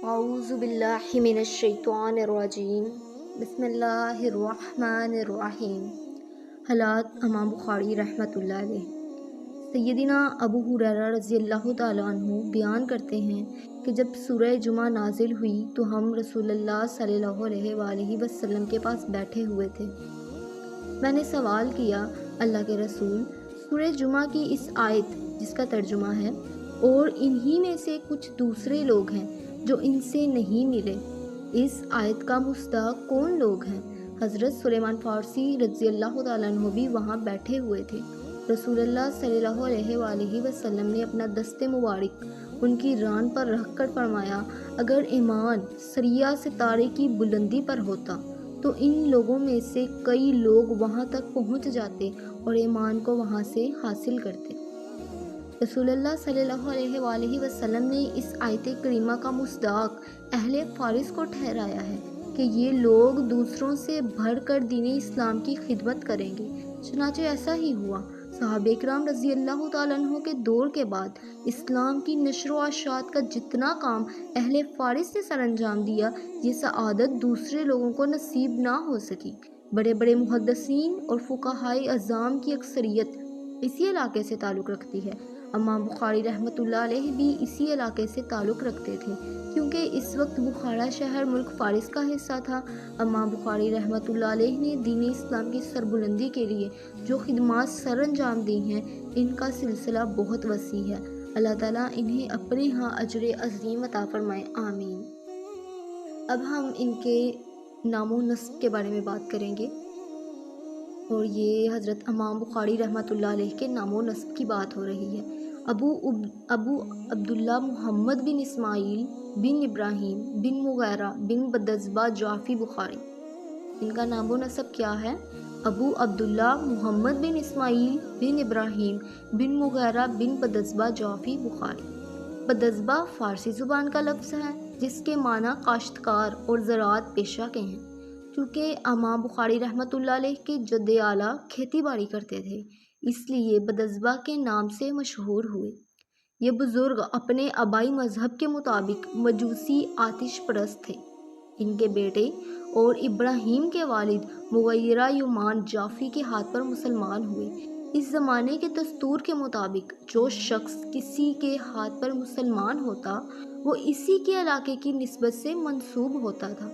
اعوذ باللہ من الشیطان الرجیم بسم اللہ الرحمن الرحیم۔ حالات امام بخاری رحمۃ اللہ علیہ۔ سیدنا ابو ہریرہ رضی اللہ تعالیٰ عنہ بیان کرتے ہیں کہ جب سورہ جمعہ نازل ہوئی تو ہم رسول اللہ صلی اللہ علیہ وآلہ وسلم کے پاس بیٹھے ہوئے تھے۔ میں نے سوال کیا، اللہ کے رسول، سورہ جمعہ کی اس آیت جس کا ترجمہ ہے اور انہی میں سے کچھ دوسرے لوگ ہیں جو ان سے نہیں ملے، اس آیت کا مصداق کون لوگ ہیں؟ حضرت سلیمان فارسی رضی اللہ تعالیٰ عنہ بھی وہاں بیٹھے ہوئے تھے۔ رسول اللہ صلی اللہ علیہ وآلہ وسلم نے اپنا دست مبارک ان کی ران پر رکھ کر فرمایا، اگر ایمان سریہ ستارے کی بلندی پر ہوتا تو ان لوگوں میں سے کئی لوگ وہاں تک پہنچ جاتے اور ایمان کو وہاں سے حاصل کرتے۔ رسول اللہ صلی اللہ علیہ وآلہ وسلم نے اس آیت کریمہ کا مصداق اہل فارس کو ٹھہرایا ہے کہ یہ لوگ دوسروں سے بڑھ کر دین اسلام کی خدمت کریں گے۔ چنانچہ ایسا ہی ہوا۔ صحابہ کرام رضی اللہ تعالیٰ عنہ کے دور کے بعد اسلام کی نشر و اشاعت کا جتنا کام اہل فارس نے سر انجام دیا، یہ سعادت دوسرے لوگوں کو نصیب نہ ہو سکی۔ بڑے بڑے محدثین اور فقہائے اعظام کی اکثریت اسی علاقے سے تعلق رکھتی ہے۔ امام بخاری رحمۃ اللہ علیہ بھی اسی علاقے سے تعلق رکھتے تھے، کیونکہ اس وقت بخارا شہر ملک فارس کا حصہ تھا۔ امام بخاری رحمۃ اللہ علیہ نے دین اسلام کی سربلندی کے لیے جو خدمات سر انجام دی ہیں، ان کا سلسلہ بہت وسیع ہے۔ اللہ تعالیٰ انہیں اپنے ہاں اجر عظیم عطا فرمائے، آمین۔ اب ہم ان کے نام و نسب کے بارے میں بات کریں گے، اور یہ حضرت امام بخاری رحمۃ اللہ علیہ کے نام و نسب کی بات ہو رہی ہے۔ ابو عبداللہ محمد بن اسماعیل بن ابراہیم بن مغیرہ بن بدزبہ جعفی بخاری۔ ان کا نام و نسب کیا ہے؟ ابو عبداللہ محمد بن اسماعیل بن ابراہیم بن مغیرہ بن بدزبہ جعفی بخاری۔ بدزبہ فارسی زبان کا لفظ ہے جس کے معنی کاشتکار اور زراعت پیشہ کے ہیں۔ چونکہ امام بخاری رحمۃ اللہ علیہ کے جد اعلیٰ کھیتی باڑی کرتے تھے، اس لیے بدزبہ کے نام سے مشہور ہوئے۔ یہ بزرگ اپنے آبائی مذہب کے مطابق مجوسی آتش پرست تھے۔ ان کے بیٹے اور ابراہیم کے والد مغیرہ یمان جعفی کے ہاتھ پر مسلمان ہوئے۔ اس زمانے کے دستور کے مطابق جو شخص کسی کے ہاتھ پر مسلمان ہوتا وہ اسی کے علاقے کی نسبت سے منسوب ہوتا تھا۔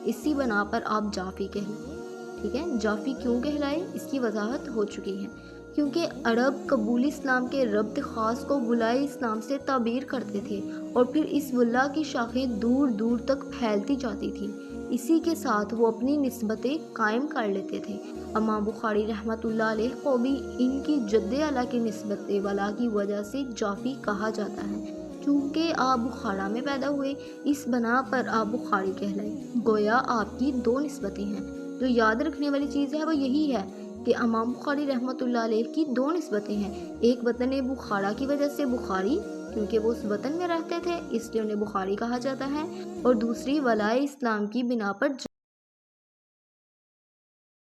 اسی بنا پر آپ جعفی کہلائے۔ ٹھیک ہے، جعفی کیوں کہلائے اس کی وضاحت ہو چکی ہے۔ کیونکہ عرب قبول اسلام کے ربط خاص کو ولائے اسلام سے تعبیر کرتے تھے، اور پھر اس ولا کی شاخیں دور دور تک پھیلتی جاتی تھیں۔ اسی کے ساتھ وہ اپنی نسبتیں قائم کر لیتے تھے۔ امام بخاری رحمۃ اللہ علیہ کو بھی ان کی جد اعلیٰ کی نسبت ولا کی وجہ سے جعفی کہا جاتا ہے۔ چونکہ آپ بخارا میں پیدا ہوئے، اس بنا پر آپ بخاری کہلائے۔ گویا آپ کی دو نسبتیں ہیں۔ جو یاد رکھنے والی چیز ہے وہ یہی ہے کہ امام بخاری رحمۃ اللہ علیہ کی دو نسبتیں ہیں۔ ایک وطن بخارا کی وجہ سے بخاری، کیونکہ وہ اس وطن میں رہتے تھے اس لیے انہیں بخاری کہا جاتا ہے، اور دوسری ولائے اسلام کی بنا پر